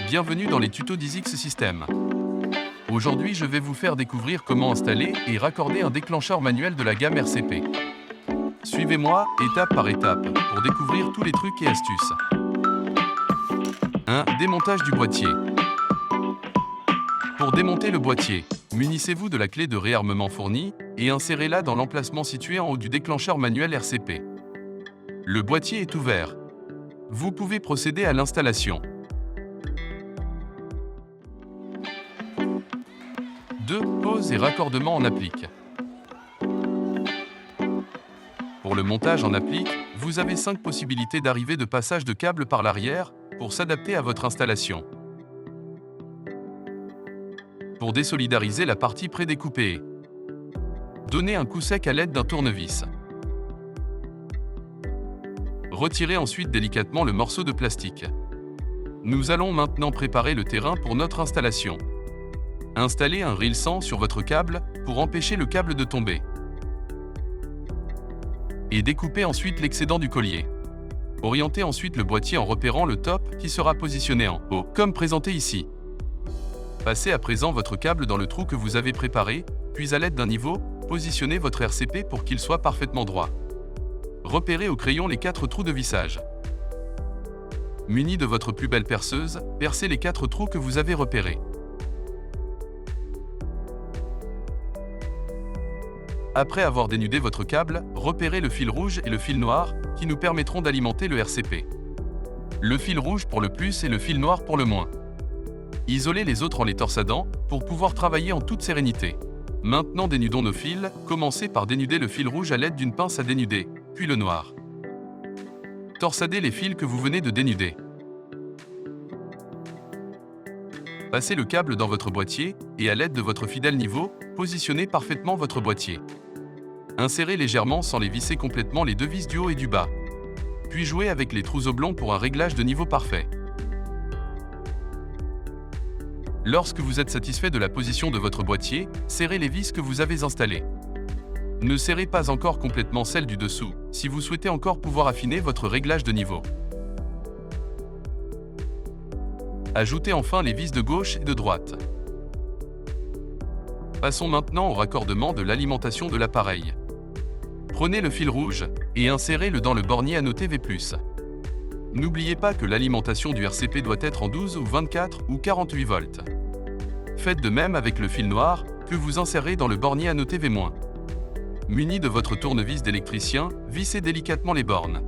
Bienvenue dans les tutos d'Isix System. Aujourd'hui, je vais vous faire découvrir comment installer et raccorder un déclencheur manuel de la gamme RCP. Suivez-moi étape par étape pour découvrir tous les trucs et astuces. 1. Démontage du boîtier. Pour démonter le boîtier, munissez-vous de la clé de réarmement fournie et insérez-la dans l'emplacement situé en haut du déclencheur manuel RCP. Le boîtier est ouvert. Vous pouvez procéder à l'installation. 2. Pose et raccordement en applique. Pour le montage en applique, vous avez 5 possibilités d'arrivée de passage de câble par l'arrière pour s'adapter à votre installation. Pour désolidariser la partie prédécoupée, donnez un coup sec à l'aide d'un tournevis. Retirez ensuite délicatement le morceau de plastique. Nous allons maintenant préparer le terrain pour notre installation. Installez un reel 100 sur votre câble pour empêcher le câble de tomber. Et découpez ensuite l'excédent du collier. Orientez ensuite le boîtier en repérant le top qui sera positionné en haut, comme présenté ici. Passez à présent votre câble dans le trou que vous avez préparé, puis à l'aide d'un niveau, positionnez votre RCP pour qu'il soit parfaitement droit. Repérez au crayon les 4 trous de vissage. Muni de votre plus belle perceuse, percez les 4 trous que vous avez repérés. Après avoir dénudé votre câble, repérez le fil rouge et le fil noir qui nous permettront d'alimenter le RCP. Le fil rouge pour le plus et le fil noir pour le moins. Isolez les autres en les torsadant pour pouvoir travailler en toute sérénité. Maintenant dénudons nos fils, commencez par dénuder le fil rouge à l'aide d'une pince à dénuder, puis le noir. Torsadez les fils que vous venez de dénuder. Passez le câble dans votre boîtier et à l'aide de votre fidèle niveau, positionnez parfaitement votre boîtier. Insérez légèrement sans les visser complètement les 2 vis du haut et du bas. Puis jouez avec les trous oblongs pour un réglage de niveau parfait. Lorsque vous êtes satisfait de la position de votre boîtier, serrez les vis que vous avez installées. Ne serrez pas encore complètement celles du dessous, si vous souhaitez encore pouvoir affiner votre réglage de niveau. Ajoutez enfin les vis de gauche et de droite. Passons maintenant au raccordement de l'alimentation de l'appareil. Prenez le fil rouge et insérez-le dans le bornier annoté V+. N'oubliez pas que l'alimentation du RCP doit être en 12 ou 24 ou 48 volts. Faites de même avec le fil noir que vous insérez dans le bornier annoté V-. Muni de votre tournevis d'électricien, vissez délicatement les bornes.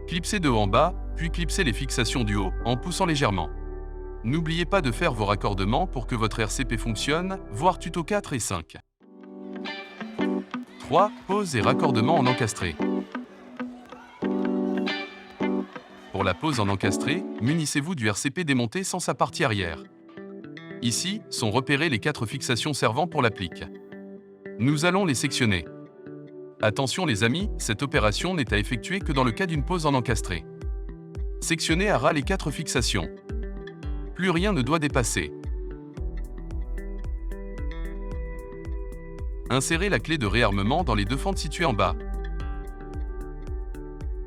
Clipsez de haut en bas, puis clipsez les fixations du haut en poussant légèrement. N'oubliez pas de faire vos raccordements pour que votre RCP fonctionne, voir tuto 4 et 5. 3. Pose et raccordement en encastré. Pour la pose en encastré, munissez-vous du RCP démonté sans sa partie arrière. Ici sont repérées les 4 fixations servant pour l'applique. Nous allons les sectionner. Attention les amis, cette opération n'est à effectuer que dans le cas d'une pose en encastré. Sectionnez à ras les 4 fixations. Plus rien ne doit dépasser. Insérez la clé de réarmement dans les 2 fentes situées en bas.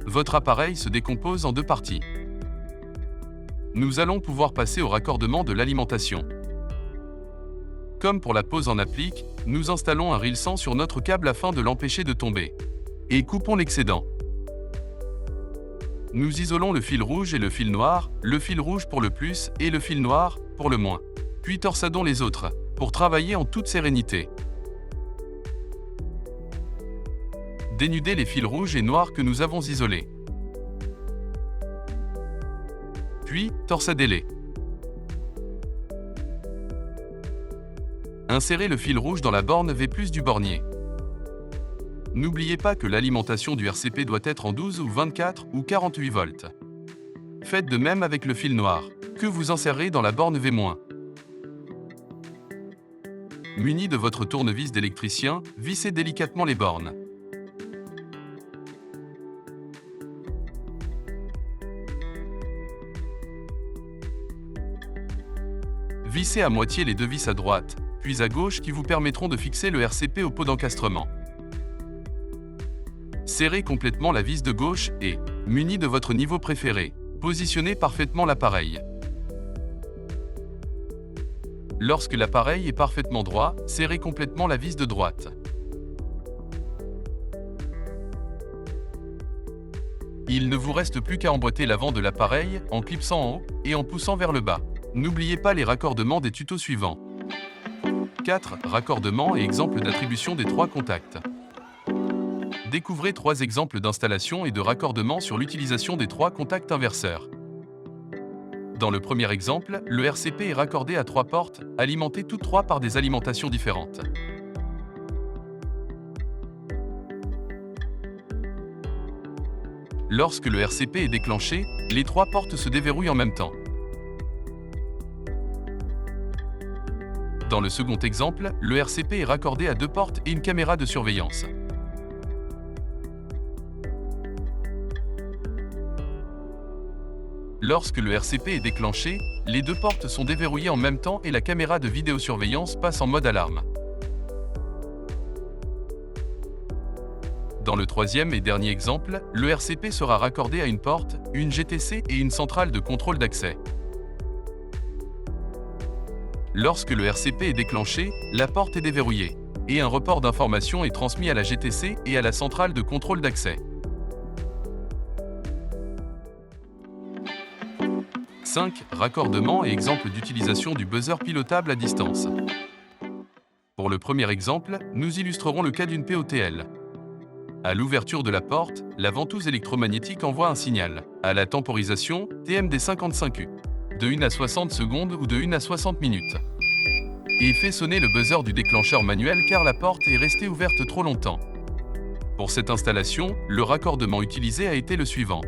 Votre appareil se décompose en 2 parties. Nous allons pouvoir passer au raccordement de l'alimentation. Comme pour la pose en applique, nous installons un reel 100 sur notre câble afin de l'empêcher de tomber. Et coupons l'excédent. Nous isolons le fil rouge et le fil noir, le fil rouge pour le plus et le fil noir pour le moins. Puis torsadons les autres, pour travailler en toute sérénité. Dénudez les fils rouges et noirs que nous avons isolés. Puis, torsadez-les. Insérez le fil rouge dans la borne V+ du bornier. N'oubliez pas que l'alimentation du RCP doit être en 12 ou 24 ou 48 volts. Faites de même avec le fil noir, que vous insérez dans la borne V-. Muni de votre tournevis d'électricien, vissez délicatement les bornes. Vissez à moitié les 2 vis à droite, puis à gauche qui vous permettront de fixer le RCP au pot d'encastrement. Serrez complètement la vis de gauche et, muni de votre niveau préféré, positionnez parfaitement l'appareil. Lorsque l'appareil est parfaitement droit, serrez complètement la vis de droite. Il ne vous reste plus qu'à emboîter l'avant de l'appareil en clipsant en haut et en poussant vers le bas. N'oubliez pas les raccordements des tutos suivants. 4. Raccordements et exemples d'attribution des 3 contacts. Découvrez 3 exemples d'installation et de raccordement sur l'utilisation des 3 contacts inverseurs. Dans le premier exemple, le RCP est raccordé à 3 portes, alimentées toutes 3 par des alimentations différentes. Lorsque le RCP est déclenché, les 3 portes se déverrouillent en même temps. Dans le second exemple, le RCP est raccordé à 2 portes et une caméra de surveillance. Lorsque le RCP est déclenché, les 2 portes sont déverrouillées en même temps et la caméra de vidéosurveillance passe en mode alarme. Dans le troisième et dernier exemple, le RCP sera raccordé à une porte, une GTC et une centrale de contrôle d'accès. Lorsque le RCP est déclenché, la porte est déverrouillée, et un report d'information est transmis à la GTC et à la centrale de contrôle d'accès. 5. Raccordement et exemple d'utilisation du buzzer pilotable à distance. Pour le premier exemple, nous illustrerons le cas d'une POTL. À l'ouverture de la porte, la ventouse électromagnétique envoie un signal, à la temporisation TMD55U, de 1 à 60 secondes ou de 1 à 60 minutes. Et fait sonner le buzzer du déclencheur manuel car la porte est restée ouverte trop longtemps. Pour cette installation, le raccordement utilisé a été le suivant.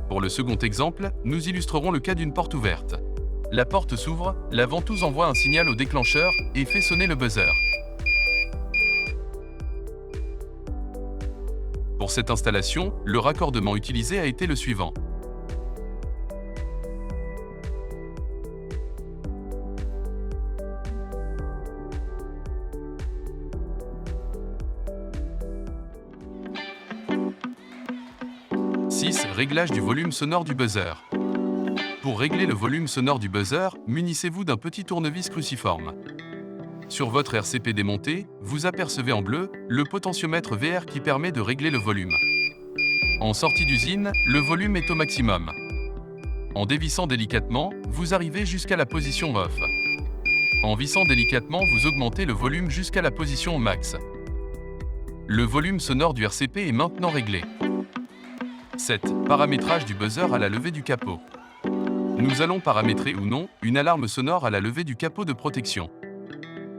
Pour le second exemple, nous illustrerons le cas d'une porte ouverte. La porte s'ouvre, la ventouse envoie un signal au déclencheur et fait sonner le buzzer. Pour cette installation, le raccordement utilisé a été le suivant. Réglage du volume sonore du buzzer. Pour régler le volume sonore du buzzer, munissez-vous d'un petit tournevis cruciforme. Sur votre RCP démonté, vous apercevez en bleu le potentiomètre VR qui permet de régler le volume. En sortie d'usine, le volume est au maximum. En dévissant délicatement, vous arrivez jusqu'à la position off. En vissant délicatement, vous augmentez le volume jusqu'à la position max. Le volume sonore du RCP est maintenant réglé. 7. Paramétrage du buzzer à la levée du capot. Nous allons paramétrer ou non une alarme sonore à la levée du capot de protection.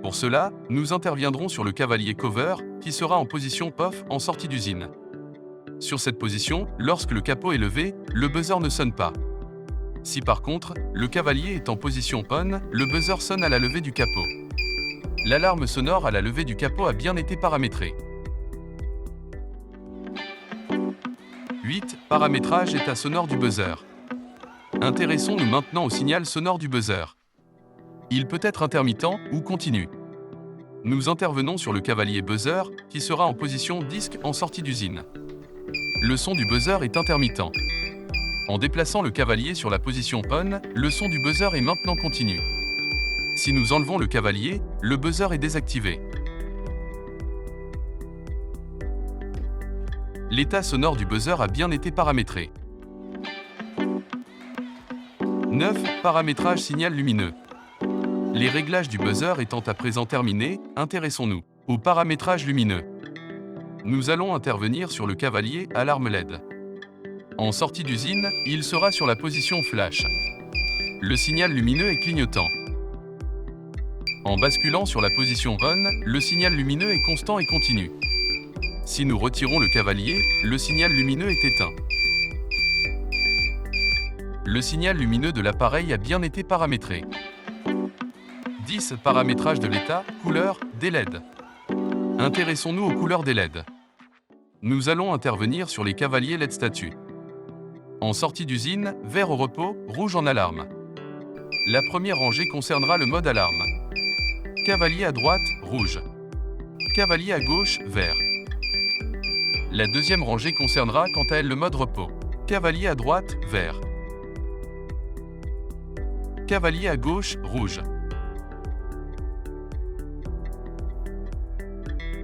Pour cela, nous interviendrons sur le cavalier cover qui sera en position off en sortie d'usine. Sur cette position, lorsque le capot est levé, le buzzer ne sonne pas. Si par contre, le cavalier est en position on, le buzzer sonne à la levée du capot. L'alarme sonore à la levée du capot a bien été paramétrée. 8. Paramétrage état sonore du buzzer. Intéressons-nous maintenant au signal sonore du buzzer. Il peut être intermittent ou continu. Nous intervenons sur le cavalier buzzer qui sera en position disque en sortie d'usine. Le son du buzzer est intermittent. En déplaçant le cavalier sur la position on, le son du buzzer est maintenant continu. Si nous enlevons le cavalier, le buzzer est désactivé. L'état sonore du buzzer a bien été paramétré. 9. Paramétrage signal lumineux. Les réglages du buzzer étant à présent terminés, intéressons-nous au paramétrage lumineux. Nous allons intervenir sur le cavalier alarme LED. En sortie d'usine, il sera sur la position flash. Le signal lumineux est clignotant. En basculant sur la position on, le signal lumineux est constant et continu. Si nous retirons le cavalier, le signal lumineux est éteint. Le signal lumineux de l'appareil a bien été paramétré. 10. Paramétrage de l'état, couleur, des LED. Intéressons-nous aux couleurs des LED. Nous allons intervenir sur les cavaliers LED statut. En sortie d'usine, vert au repos, rouge en alarme. La première rangée concernera le mode alarme. Cavalier à droite, rouge. Cavalier à gauche, vert. La deuxième rangée concernera quant à elle le mode repos. Cavalier à droite, vert. Cavalier à gauche, rouge.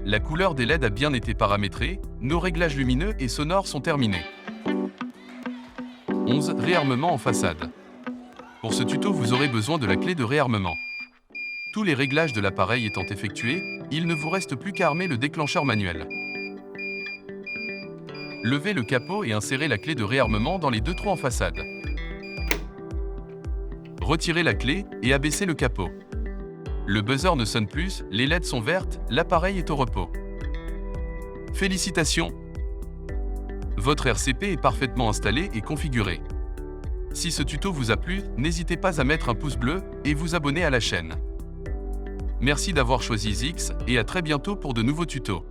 La couleur des LED a bien été paramétrée, nos réglages lumineux et sonores sont terminés. 11. Réarmement en façade. Pour ce tuto, vous aurez besoin de la clé de réarmement. Tous les réglages de l'appareil étant effectués, il ne vous reste plus qu'à armer le déclencheur manuel. Levez le capot et insérez la clé de réarmement dans les deux trous en façade. Retirez la clé et abaissez le capot. Le buzzer ne sonne plus, les LED sont vertes, l'appareil est au repos. Félicitations! Votre RCP est parfaitement installé et configuré. Si ce tuto vous a plu, n'hésitez pas à mettre un pouce bleu et vous abonner à la chaîne. Merci d'avoir choisi Zix et à très bientôt pour de nouveaux tutos.